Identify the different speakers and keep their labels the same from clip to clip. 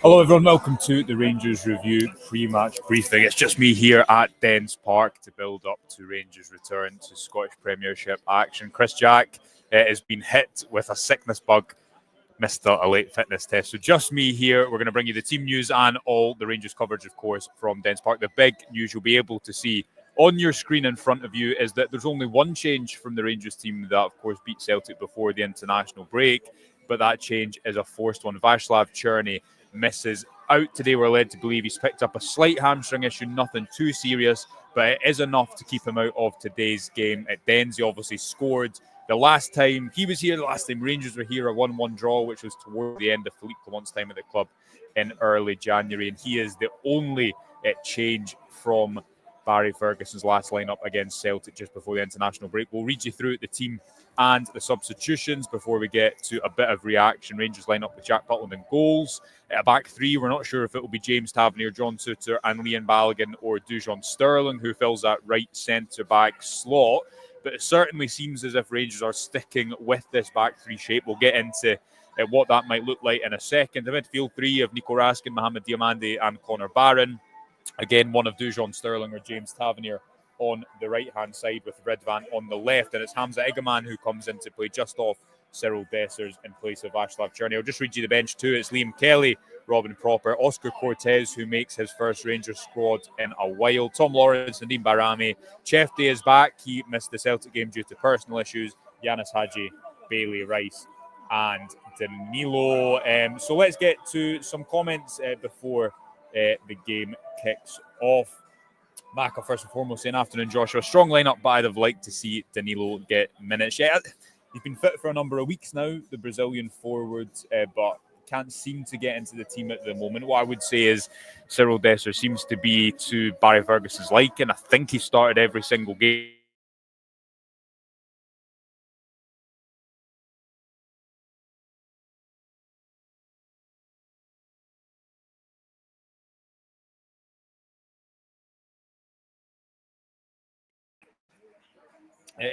Speaker 1: Hello everyone, welcome to the Rangers Review pre-match briefing. It's just me here at Dens Park to build up to Rangers' return to Scottish Premiership action. Chris Jack has been hit with a sickness bug, missed a late fitness test. So just me here. We're going to bring you the team news and all the Rangers coverage, of course, from Dens Park. The big news you'll be able to see on your screen in front of you is that there's only one change from the Rangers team that, of course, beat Celtic before the international break, but that change is a forced one. Vaclav Cerny misses out today. We're led to believe he's picked up a slight hamstring issue, nothing too serious, but it is enough to keep him out of today's game at Dens. He obviously scored the last time he was here, the last time Rangers were here, a 1-1 draw, which was toward the end of Philippe Clement's time at the club in early January. And he is the only change from Barry Ferguson's last lineup against Celtic just before the international break. We'll read you through the team and the substitutions before we get to a bit of reaction. Rangers line up with Jack Butland in goals. At a back three, we're not sure if it will be James Tavernier, John Souttar and Liam Balogun or Dujon Sterling who fills that right centre-back slot. But it certainly seems as if Rangers are sticking with this back three shape. We'll get into what that might look like in a second. The midfield three of Nico Raskin, Mohamed Diomande and Connor Barron. Again, one of Dujon Sterling or James Tavernier on the right-hand side with Redvan on the left. And it's Hamza Egaman who comes into play just off Cyril Dessers in place of Vaclav Cerny. I'll just read you the bench too. It's Liam Kelly, Robin Proper, Oscar Cortez, who makes his first Rangers squad in a while, Tom Lawrence, Nadim Barami. Chefty is back. He missed the Celtic game due to personal issues. Yanis Hadji, Bailey Rice and Danilo. So let's get to some comments before the game kicks off. Maka, first and foremost, saying afternoon, Joshua. Strong lineup, but I'd have liked to see Danilo get minutes. Yeah, he's been fit for a number of weeks now, the Brazilian forward, but can't seem to get into the team at the moment. What I would say is Cyril Dessers seems to be to Barry Ferguson's liking. I think he started every single game.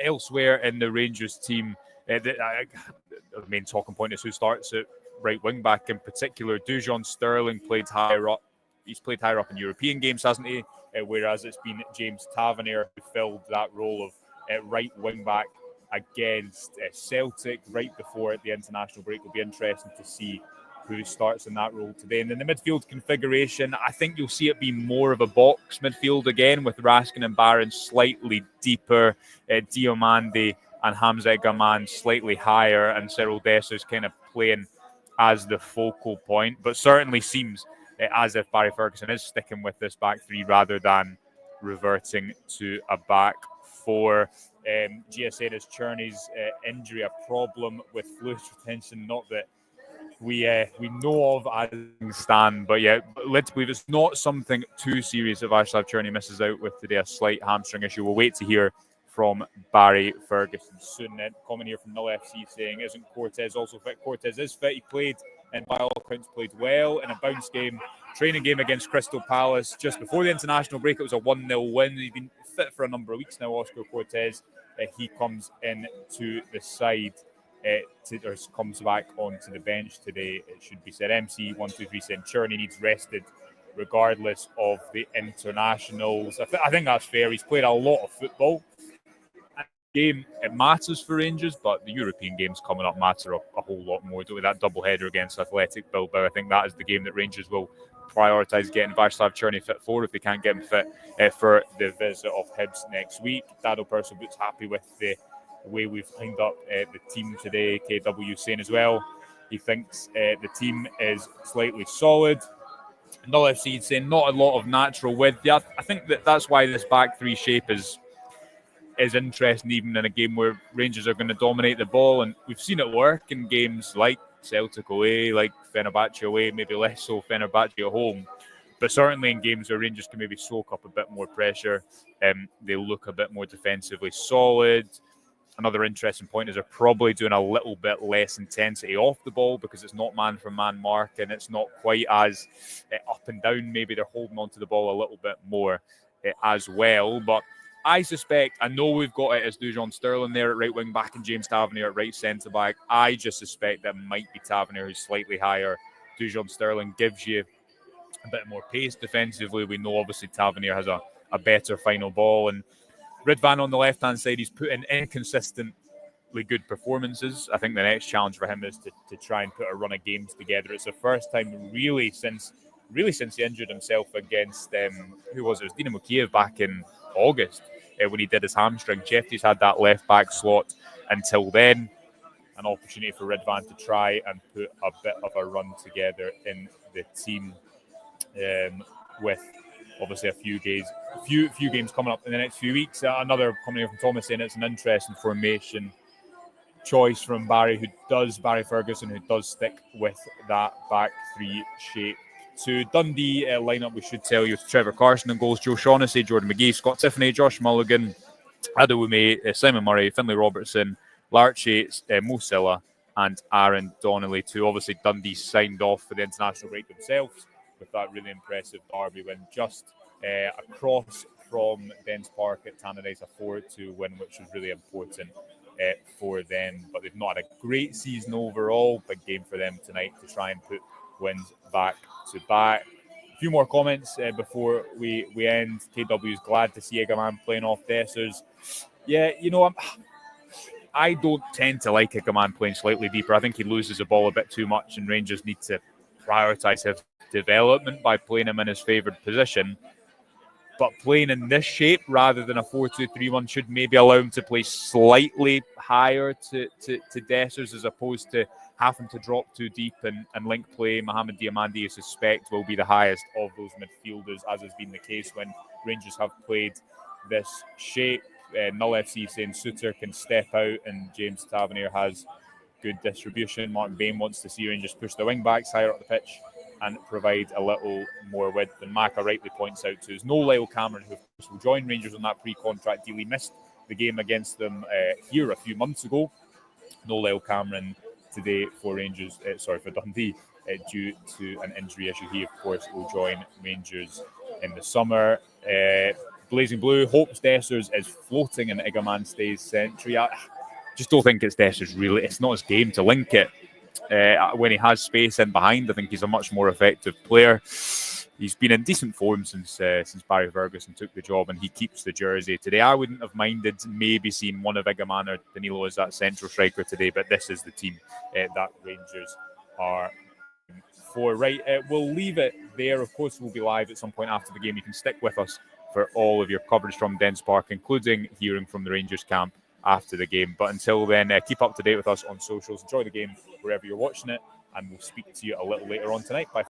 Speaker 1: Elsewhere in the Rangers team, the main talking point is who starts at right wing back in particular. Dujon Sterling played higher up. He's played higher up in European games, hasn't he? Whereas it's been James Tavernier who filled that role of right wing back against Celtic right before the international break. It'll be interesting to see who starts in that role today. And in the midfield configuration, I think you'll see it be more of a box midfield again with Raskin and Barron slightly deeper, Diomande and Hamza Gaman slightly higher, and Cyril Dessers kind of playing as the focal point. But certainly seems as if Barry Ferguson is sticking with this back three rather than reverting to a back four. GSA is Cerny's injury a problem with fluid retention, not that we know of as things stand, but yeah, let's believe it's not something too serious if Vaclav Cerny misses out with today, a slight hamstring issue. We'll wait to hear from Barry Ferguson soon. Comment here from Null FC saying, isn't Cortez also fit? Cortez is fit. He played, and by all accounts played well in a bounce game, training game against Crystal Palace just before the international break. It was a 1-0 win. He's been fit for a number of weeks now, Oscar Cortez. He comes into the side. Comes back onto the bench today, it should be said. MC123 saying Cerny needs rested regardless of the internationals. I think that's fair. He's played a lot of football. Game, it matters for Rangers, but the European games coming up matter a whole lot more. With that double header against Athletic Bilbao, I think that is the game that Rangers will prioritise getting Vaclav Cerny fit for if they can't get him fit for the visit of Hibs next week. Dado Persilboot's happy with the way we've lined up the team today. KW saying as well he thinks the team is slightly solid. Null FC saying not a lot of natural width. Yeah, I think that's why this back three shape is interesting, even in a game where Rangers are going to dominate the ball, and we've seen it work in games like Celtic away, like Fenerbahce away, maybe less so Fenerbahce at home. But certainly in games where Rangers can maybe soak up a bit more pressure, they look a bit more defensively solid. Another interesting point is they're probably doing a little bit less intensity off the ball because it's not man-for-man mark and it's not quite as up and down. Maybe they're holding on to the ball a little bit more as well. But I suspect, I know we've got it as Dujon Sterling there at right wing back and James Tavernier at right centre back. I just suspect that might be Tavernier who's slightly higher Dujon Sterling gives you a bit more pace defensively. We know obviously Tavernier has a better final ball, and Ridvan on the left-hand side, he's put in inconsistently good performances. I think the next challenge for him is to try and put a run of games together. It's the first time really since he injured himself against, who was it? It was Dinamo Kiev back in August when he did his hamstring. Jeffrey's had that left-back slot until then. An opportunity for Ridvan to try and put a bit of a run together in the team, with obviously a few games coming up in the next few weeks. Another coming from Thomas saying it's an interesting formation choice from Barry Ferguson, who does stick with that back three shape. To Dundee lineup, we should tell you, Trevor Carson in goals, Joe Shaughnessy, Jordan McGee, Scott Tiffany, Josh Mulligan, Adewume, Simon Murray, Finlay Robertson, Larchie, Mo Silla, and Aaron Donnelly. To obviously Dundee signed off for the international break themselves with that really impressive derby win just across from Dens Park at Tannadice, a 4-2 win, which was really important for them. But they've not had a great season overall. Big game for them tonight to try and put wins back to back. A few more comments before we end. KW is glad to see Igaman playing off Dessers. Yeah, I don't tend to like Igaman playing slightly deeper. I think he loses the ball a bit too much, and Rangers need to prioritise his development by playing him in his favoured position. But playing in this shape rather than a 4-2-3-1 should maybe allow him to play slightly higher to Dessers, as opposed to having to drop too deep and link play. Mohamed Diamandi, I suspect, will be the highest of those midfielders, as has been the case when Rangers have played this shape. Null FC saying Suter can step out and James Tavernier has good distribution. Martin Bain wants to see Rangers push the wing backs higher up the pitch and provide a little more width. And Maka rightly points out to us no Lyle Cameron, who of course will join Rangers on that pre-contract deal. He missed the game against them here a few months ago. No Lyle Cameron today for Rangers, for Dundee, due to an injury issue. He of course will join Rangers in the summer. Blazing Blue hopes Dessers is floating and Igaman stays century. I just don't think it's Dessers really. It's not his game to link it. When he has space in behind, I think he's a much more effective player. He's been in decent form since Barry Ferguson took the job, and he keeps the jersey today. I wouldn't have minded maybe seeing one of Igaman or Danilo as that central striker today, but this is the team that Rangers are for. Right, we'll leave it there. Of course, we'll be live at some point after the game. You can stick with us for all of your coverage from Dens Park, including hearing from the Rangers camp after the game. But until then, keep up to date with us on socials. Enjoy the game wherever you're watching it, and we'll speak to you a little later on tonight. Bye.